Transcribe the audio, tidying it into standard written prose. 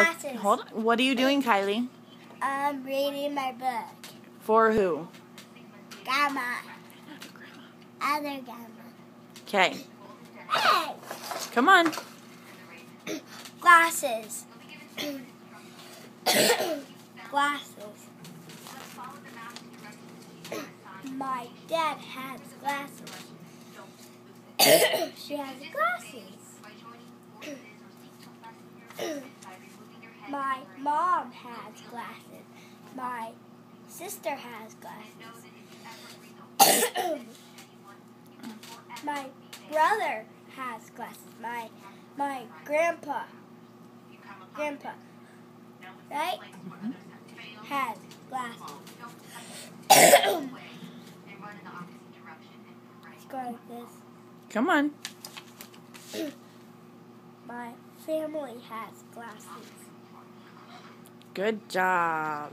Glasses. Hold on. What are you doing, Kylie? I'm reading my book. For who? Grandma. Other grandma. Okay. Hey! Come on. Glasses. Glasses. My dad has glasses. She has glasses. My mom has glasses. My sister has glasses. My brother has glasses. My grandpa, right? Has glasses. Let's go like this. Come on. My family has glasses. Good job.